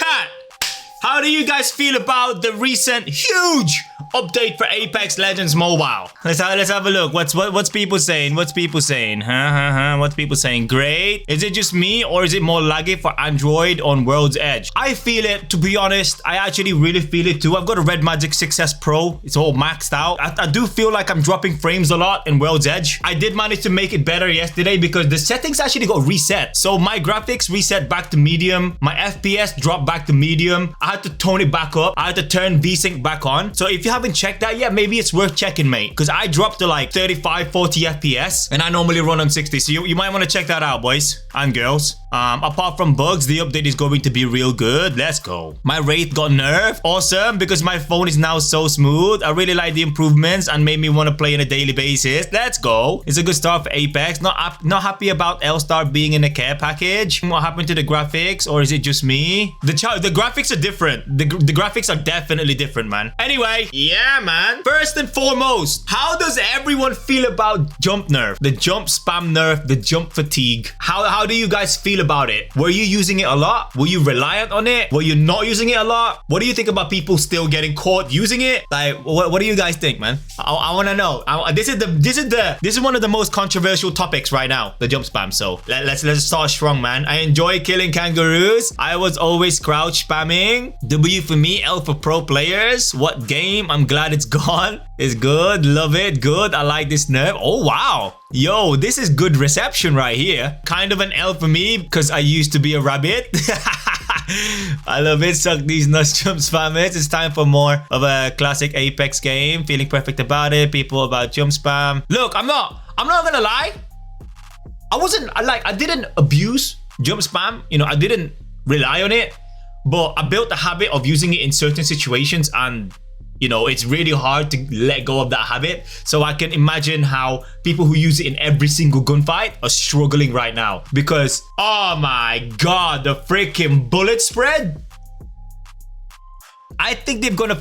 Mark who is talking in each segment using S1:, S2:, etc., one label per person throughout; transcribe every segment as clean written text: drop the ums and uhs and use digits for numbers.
S1: Chat, how do you guys feel about the recent huge update for Apex Legends Mobile? Let's have a look. What's people saying? What's people saying? What's people saying? Great. Is it just me, or is it more laggy for Android on World's Edge? I feel it, to be honest. I actually really feel it too. I've got a Red Magic 6S Pro. It's all maxed out. I do feel like I'm dropping frames a lot in World's Edge. I did manage to make it better yesterday because the settings actually got reset. So my graphics reset back to medium. My FPS dropped back to medium. I had to tone it back up. I had to turn VSync back on. So if you haven't checked that yet, maybe it's worth checking, mate, because I dropped to like 35, 40 FPS and I normally run on 60. So you might want to check that out, boys and girls. Apart from bugs, the update is going to be real good. Let's go. My Wraith got nerfed. Awesome, because my phone is now so smooth. I really like the improvements and made me want to play on a daily basis. Let's go. It's a good start for Apex. Not happy about L-Star being in a care package. What happened to the graphics, or is it just me? The graphics are different. The graphics are definitely different, man. Anyway, yeah, man. First and foremost, how does everyone feel about jump nerf? The jump spam nerf, the jump fatigue. How do you guys feel about it? Were you using it a lot? Were you reliant on it? Were you not using it a lot? What do you think about people still getting caught using it? Like, what do you guys think, man? I want to know. This is one of the most controversial topics right now, the jump spam. So let's start strong, man. I enjoy killing kangaroos. I was always crouch spamming. W for me, L for pro players. What game? I'm glad it's gone. It's good. Love it. Good. I like this nerf. Oh, wow. Yo, this is good reception right here. Kind of an L for me because I used to be a rabbit. I love it. Suck these nuts, jump spammers. It's time for more of a classic Apex game. Feeling perfect about it. People about jump spam. Look, I'm not gonna lie. I didn't abuse jump spam. You know, I didn't rely on it, but I built the habit of using it in certain situations, and you know, it's really hard to let go of that habit. So I can imagine how people who use it in every single gunfight are struggling right now because, oh my god, the freaking bullet spread. I think they've done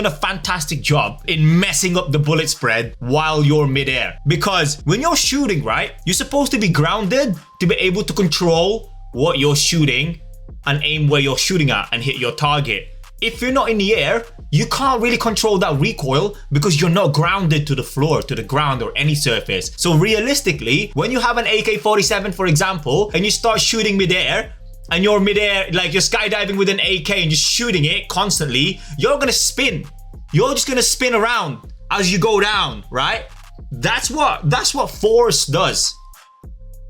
S1: a fantastic job in messing up the bullet spread while you're midair. Because when you're shooting, right, you're supposed to be grounded to be able to control what you're shooting and aim where you're shooting at and hit your target. If you're not in the air, you can't really control that recoil because you're not grounded to the floor, to the ground, or any surface. So realistically, when you have an AK-47, for example, and you start shooting midair, and you're midair, like you're skydiving with an AK and just shooting it constantly, you're gonna spin. You're just gonna spin around as you go down, right? That's what force does.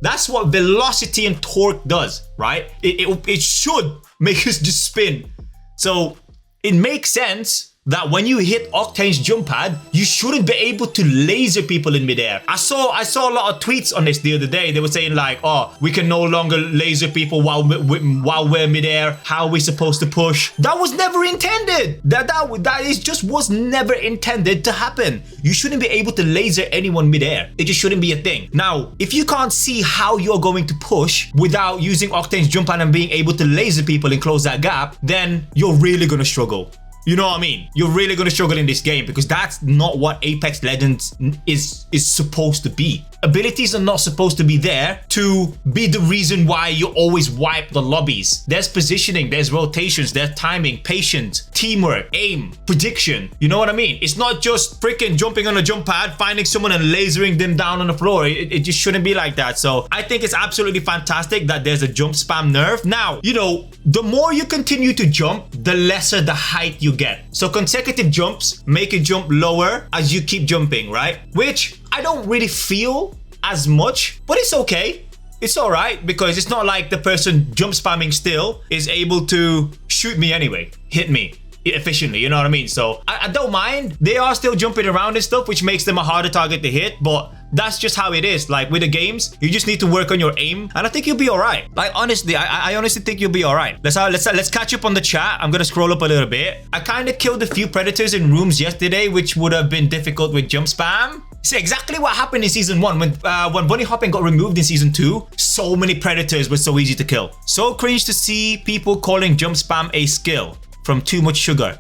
S1: That's what velocity and torque does, right? It should make us just spin. So it makes sense that when you hit Octane's jump pad, you shouldn't be able to laser people in midair. I saw a lot of tweets on this the other day. They were saying like, oh, we can no longer laser people while we're midair. How are we supposed to push? That was never intended. That was never intended to happen. You shouldn't be able to laser anyone midair. It just shouldn't be a thing. Now, if you can't see how you're going to push without using Octane's jump pad and being able to laser people and close that gap, then you're really gonna struggle. You know what I mean? You're really going to struggle in this game because that's not what Apex Legends is supposed to be. Abilities are not supposed to be there to be the reason why you always wipe the lobbies. There's positioning, there's rotations, there's timing, patience, teamwork, aim, prediction. You know what I mean? It's not just freaking jumping on a jump pad, finding someone and lasering them down on the floor. It just shouldn't be like that. So I think it's absolutely fantastic that there's a jump spam nerf. Now, you know, the more you continue to jump, the lesser the height you get. So consecutive jumps make you jump lower as you keep jumping, right? Which I don't really feel as much, but it's okay. It's all right because it's not like the person jump spamming still is able to shoot me anyway, hit me efficiently, you know what I mean? So I don't mind. They are still jumping around and stuff, which makes them a harder target to hit, but that's just how it is. Like with the games, you just need to work on your aim, and I think you'll be all right. Like honestly, I honestly think you'll be all right. Let's catch up on the chat. I'm gonna scroll up a little bit. I kind of killed a few predators in rooms yesterday, which would have been difficult with jump spam. See exactly what happened in season 1 when bunny hopping got removed in season 2. So many predators were so easy to kill. So cringe to see people calling jump spam a skill from too much sugar.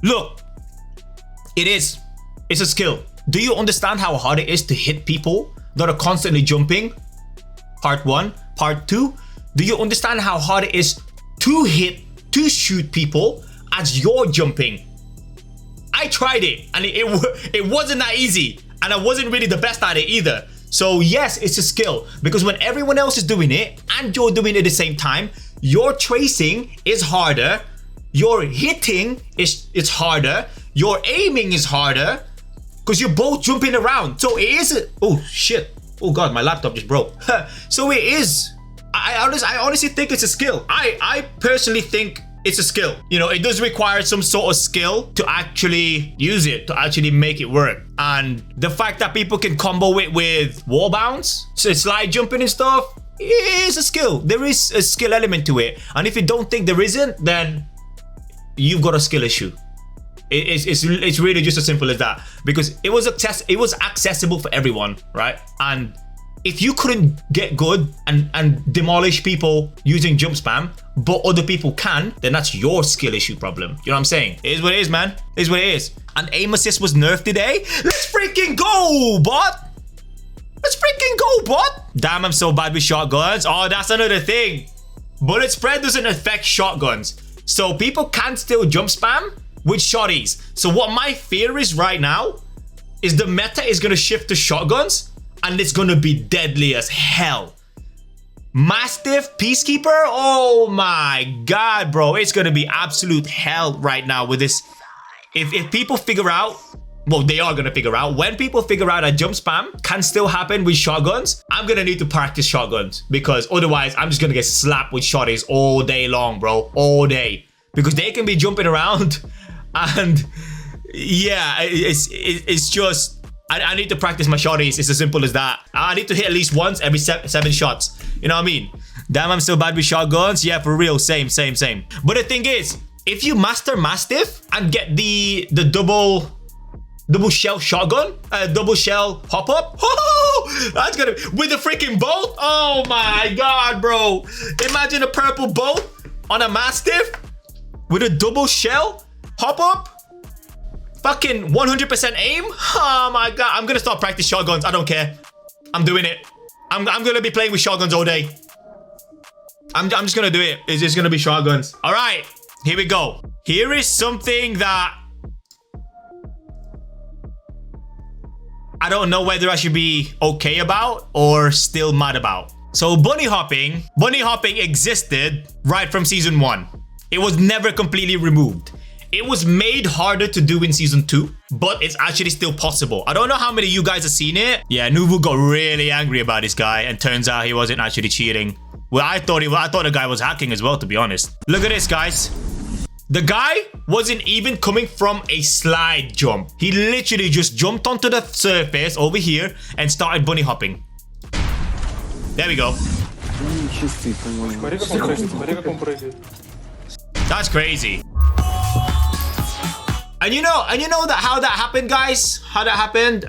S1: Look, it is. It's a skill. Do you understand how hard it is to hit people that are constantly jumping? Part 1. Part 2. Do you understand how hard it is to shoot people as you're jumping. I tried it and it wasn't that easy, and I wasn't really the best at it either. So yes, it's a skill, because when everyone else is doing it and you're doing it at the same time, your tracing is harder, your hitting is harder, your aiming is harder, because you're both jumping around. So it is oh shit, oh god, my laptop just broke. So it is, I honestly think it's a skill. I personally think it's a skill. You know, it does require some sort of skill to actually use it, to actually make it work. And the fact that people can combo it with wall bounce, so slide jumping and stuff, it is a skill. There is a skill element to it. And if you don't think there isn't, then you've got a skill issue. It's really just as simple as that, because it was accessible for everyone, right? And if you couldn't get good and demolish people using jump spam, but other people can, then that's your skill issue problem. You know what I'm saying? It is what it is, man. It is what it is. And aim assist was nerfed today. Let's freaking go, bot. Let's freaking go, bot. Damn, I'm so bad with shotguns. Oh, that's another thing. Bullet spread doesn't affect shotguns, so people can still jump spam with shotties. So what my fear is right now is the meta is gonna shift to shotguns, and it's gonna be deadly as hell. Mastiff Peacekeeper, oh my god, bro, it's gonna be absolute hell right now with this. If people figure out, well, they are gonna figure out, when people figure out that jump spam can still happen with shotguns, I'm gonna need to practice shotguns, because otherwise I'm just gonna get slapped with shotties all day long, bro, all day, because they can be jumping around. And yeah, it's just, I need to practice my shotties. It's as simple as that. I need to hit at least once every 7 shots. You know what I mean? Damn, I'm so bad with shotguns. Yeah, for real. Same. But the thing is, if you master Mastiff and get the double shell shotgun, double shell hop up, oh, that's gonna, with the freaking bolt. Oh my god, bro! Imagine a purple bolt on a Mastiff with a double shell hop up. Fucking 100% aim. Oh my god, I'm gonna start practice shotguns. I don't care. I'm doing it. I'm gonna be playing with shotguns all day. I'm just gonna do it. It's just gonna be shotguns. All right, here we go. Here is something that I don't know whether I should be okay about or still mad about. So bunny hopping existed right from season 1. It was never completely removed. It was made harder to do in season 2, but it's actually still possible. I don't know how many of you guys have seen it. Yeah, Nuvu got really angry about this guy, and turns out he wasn't actually cheating. Well, I thought the guy was hacking as well, to be honest. Look at this, guys. The guy wasn't even coming from a slide jump. He literally just jumped onto the surface over here and started bunny hopping. There we go. That's crazy. And you know that how that happened, guys? How that happened?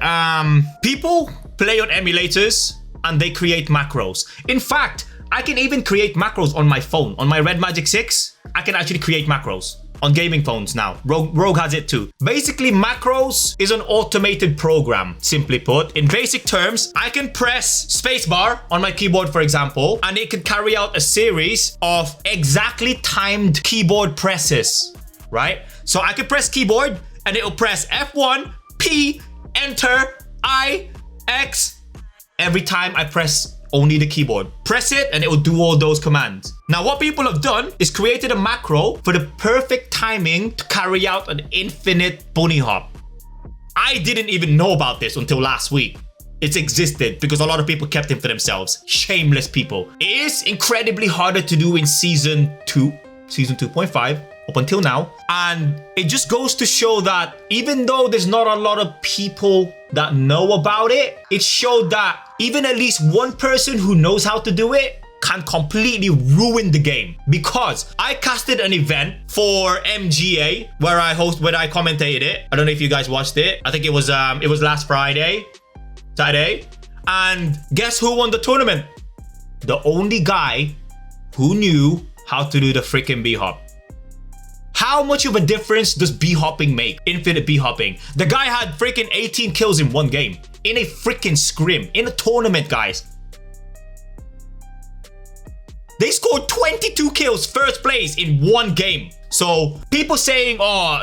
S1: People play on emulators and they create macros. In fact, I can even create macros on my phone. On my Red Magic 6, I can actually create macros on gaming phones now. Rogue has it too. Basically, macros is an automated program, simply put. In basic terms, I can press spacebar on my keyboard, for example, and it can carry out a series of exactly timed keyboard presses, right? So I can press keyboard and it'll press F1, P, enter, I, X, every time I press only the keyboard. Press it and it will do all those commands. Now what people have done is created a macro for the perfect timing to carry out an infinite bunny hop. I didn't even know about this until last week. It's existed because a lot of people kept it for themselves. Shameless people. It is incredibly harder to do in season 2, season 2.5. up until now, and it just goes to show that even though there's not a lot of people that know about it, it showed that even at least one person who knows how to do it can completely ruin the game. Because I casted an event for MGA where I commentated it. I don't know if you guys watched it. I think it was last Saturday, and guess who won the tournament? The only guy who knew how to do the freaking B-hop. How much of a difference does B-hopping make? Infinite B-hopping. The guy had freaking 18 kills in one game. In a freaking scrim. In a tournament, guys. They scored 22 kills, first place in one game. So people saying, oh,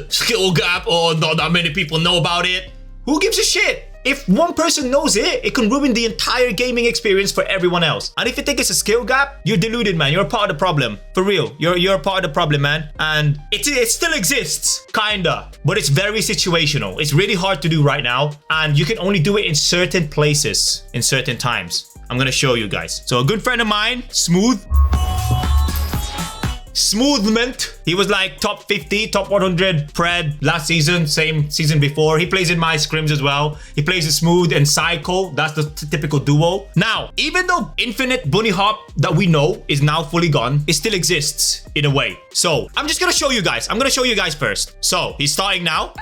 S1: skill gap, or not that many people know about it. Who gives a shit? If one person knows it, it can ruin the entire gaming experience for everyone else. And if you think it's a skill gap, you're deluded, man. You're a part of the problem. For real. You're a part of the problem, man. And it still exists, kinda. But it's very situational. It's really hard to do right now. And you can only do it in certain places, in certain times. I'm gonna show you guys. So a good friend of mine, Smoothment. He was like top 50, top 100 pred last season, same season before. He plays in my scrims as well. He plays with Smooth and Psycho. That's the typical duo. Now, even though Infinite Bunny Hop that we know is now fully gone, it still exists in a way. So I'm just gonna show you guys. I'm gonna show you guys first. So he's starting now.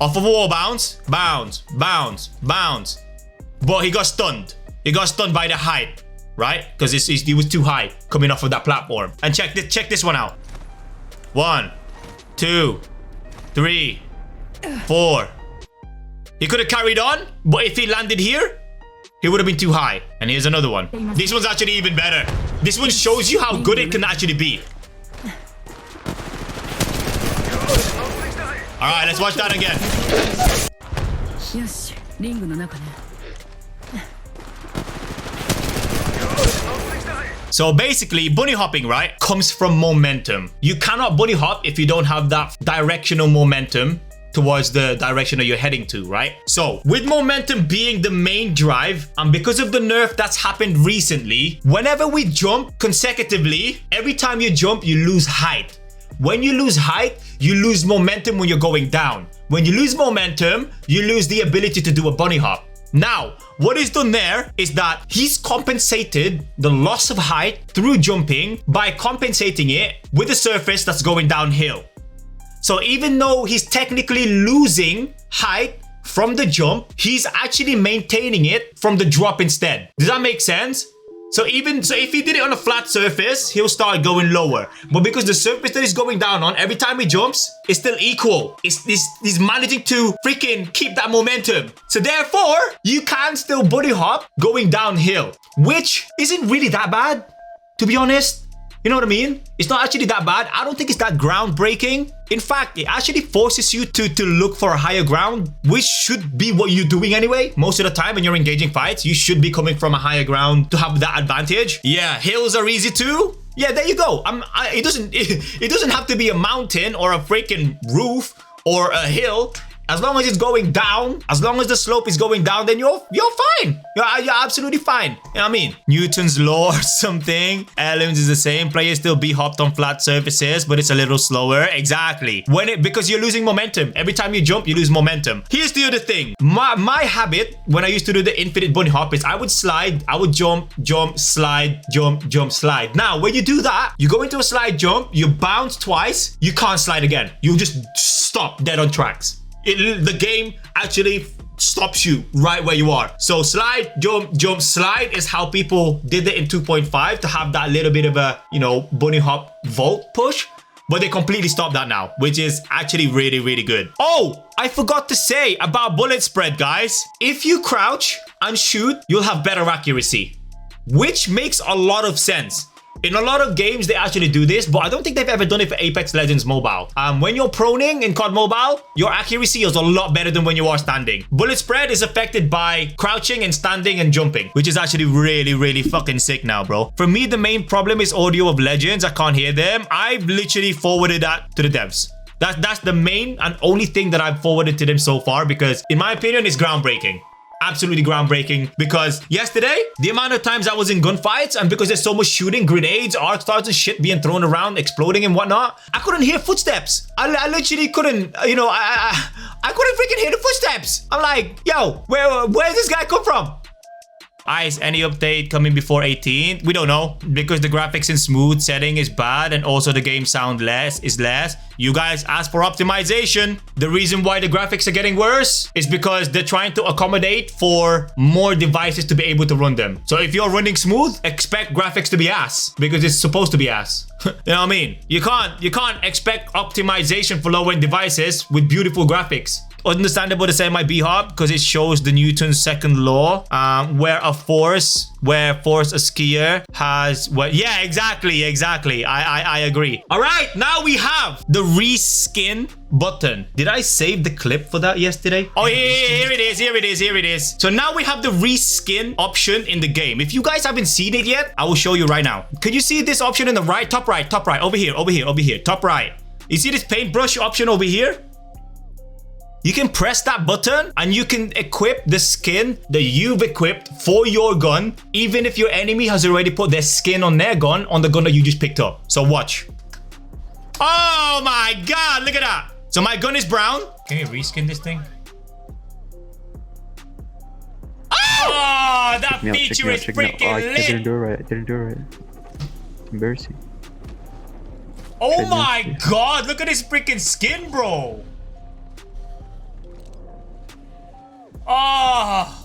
S1: Off of a wall bounce, bounce, bounce, bounce. But he got stunned. He got stunned by the height. Right? Because he was too high coming off of that platform. And check this one out. 1, 2, 3, 4. He could have carried on, but if he landed here, he would have been too high. And here's another one. This one's actually even better. This one shows you how good it can actually be. Alright, let's watch that again. So basically, bunny hopping, right, comes from momentum. You cannot bunny hop if you don't have that directional momentum towards the direction that you're heading to, right? So with momentum being the main drive, and because of the nerf that's happened recently, whenever we jump consecutively, every time you jump, you lose height. When you lose height, you lose momentum when you're going down. When you lose momentum, you lose the ability to do a bunny hop. Now, what is done there is that he's compensated the loss of height through jumping by compensating it with a surface that's going downhill. So even though he's technically losing height from the jump, he's actually maintaining it from the drop instead. Does that make sense? So if he did it on a flat surface, he'll start going lower. But because the surface that he's going down on, every time he jumps, it's still equal. He's managing to freaking keep that momentum. So therefore, you can still bunny hop going downhill, which isn't really that bad, to be honest. You know what I mean? It's not actually that bad. I don't think it's that groundbreaking. In fact, it actually forces you to look for a higher ground, which should be what you're doing anyway. Most of the time when you're engaging fights, you should be coming from a higher ground to have that advantage. Yeah, hills are easy too. Yeah, there you go. It doesn't have to be a mountain or a freaking roof or a hill. As long as it's going down, as long as the slope is going down, then you're fine. You're absolutely fine. You know what I mean? Newton's law or something. Elements is the same. Players still be hopped on flat surfaces, but it's a little slower. Exactly. Because you're losing momentum. Every time you jump, you lose momentum. Here's the other thing. My habit when I used to do the infinite bunny hop is I would slide, I would jump, jump, slide, jump, jump, slide. Now, when you do that, you go into a slide jump, you bounce twice, you can't slide again. You just stop dead on tracks. The game actually stops you right where you are. So slide, jump, jump, slide is how people did it in 2.5 to have that little bit of a, you know, bunny hop vault push. But they completely stopped that now, which is actually really, really good. Oh, I forgot to say about bullet spread, guys. If you crouch and shoot, you'll have better accuracy, which makes a lot of sense. In a lot of games, they actually do this, but I don't think they've ever done it for Apex Legends Mobile. When you're proning in COD Mobile, your accuracy is a lot better than when you are standing. Bullet spread is affected by crouching and standing and jumping, which is actually really, really fucking sick now, bro. For me, the main problem is audio of Legends. I can't hear them. I've literally forwarded that to the devs. That's the main and only thing that I've forwarded to them so far, because in my opinion, it's groundbreaking. Absolutely groundbreaking, because yesterday, the amount of times I was in gunfights, and because there's so much shooting, grenades, arc stars and shit being thrown around, exploding and whatnot, I couldn't hear footsteps. I literally couldn't, you know, I couldn't freaking hear the footsteps. I'm like, yo, where's this guy come from? Is any update coming before 18? We don't know, because the graphics in smooth setting is bad, and also the game sound is less. You guys asked for optimization. The reason why the graphics are getting worse is because they're trying to accommodate for more devices to be able to run them. So if you're running smooth, expect graphics to be ass, because it's supposed to be ass. You know what I mean? You can't expect optimization for low-end devices with beautiful graphics. Understandable to say my B-hop because it shows the Newton's second law, where force a skier has what? Yeah, exactly. I agree. All right, now we have the reskin button. Did I save the clip for that yesterday? Oh, here it is. So now we have the reskin option in the game. If you guys haven't seen it yet, I will show you right now. Can you see this option in the right? Top right, over here, top right. You see this paintbrush option over here? You can press that button and you can equip the skin that you've equipped for your gun, even if your enemy has already put their skin on their gun, on the gun that you just picked up. So watch. Oh my God, look at that. So my gun is brown. Can you reskin this thing? Oh, that feature is freaking lit.
S2: I didn't do it right. Embarrassing.
S1: Oh my God, look at this freaking skin, bro. Oh.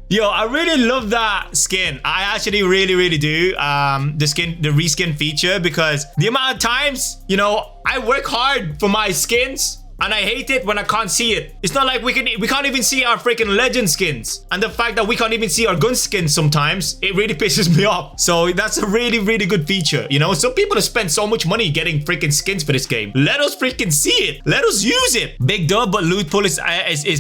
S1: Yo, I really love that skin. I actually really do. The reskin feature, because the amount of times, you know, I work hard for my skins and I hate it when I can't see it. It's not like we can't even see our freaking legend skins. And the fact that we can't even see our gun skins sometimes, it really pisses me off. So that's a really good feature. You know, some people have spent so much money getting freaking skins for this game. Let us freaking see it. Let us use it. Big dub, but loot pool is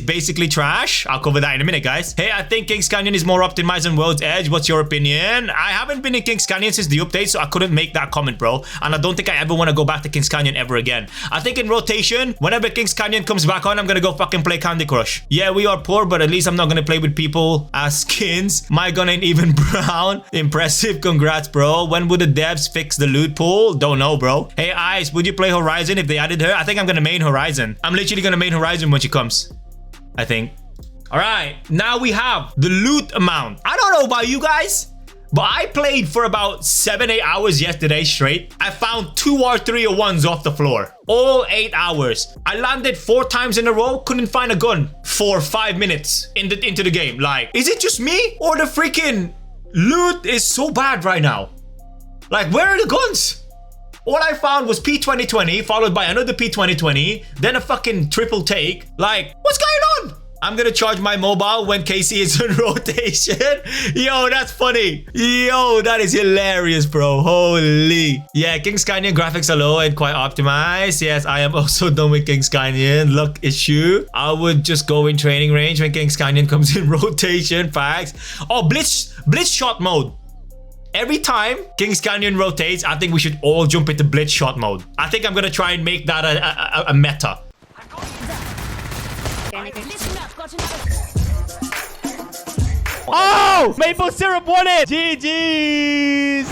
S1: basically trash. I'll cover that in a minute, guys. Hey, I think Kings Canyon is more optimized than World's Edge. What's your opinion? I haven't been in Kings Canyon since the update, so I couldn't make that comment, bro. And I don't think I ever want to go back to Kings Canyon ever again. I think in rotation, whenever Kings Canyon comes back on, I'm gonna go fucking play Candy Crush. Yeah, we are poor, but at least I'm not gonna play with people as skins. My gun ain't even brown. Impressive, congrats, bro. When would the devs fix the loot pool? Don't know, bro. Hey, Ice, would you play Horizon if they added her? I think I'm gonna main Horizon. I'm literally gonna main Horizon when she comes, I think. All right, now we have the loot amount. I don't know about you guys, but I played for about 7-8 hours yesterday straight. I found 2 or 3 ones off the floor. All 8 hours. I landed 4 times in a row. Couldn't find a gun for 5 minutes into the game. Like, is it just me? Or the freaking loot is so bad right now? Like, where are the guns? All I found was P2020, followed by another P2020, then a fucking triple take. Like, what's going on? I'm gonna charge my mobile when Casey is in rotation. Yo, that's funny. Yo, that is hilarious, bro. Holy. Yeah, Kings Canyon graphics are low and quite optimized. Yes, I am also done with Kings Canyon. Luck issue. I would just go in training range when Kings Canyon comes in rotation. Facts. Oh, blitz shot mode. Every time Kings Canyon rotates, I think we should all jump into blitz shot mode. I think I'm gonna try and make that a meta.
S3: Oh! Maple syrup won it! GG's!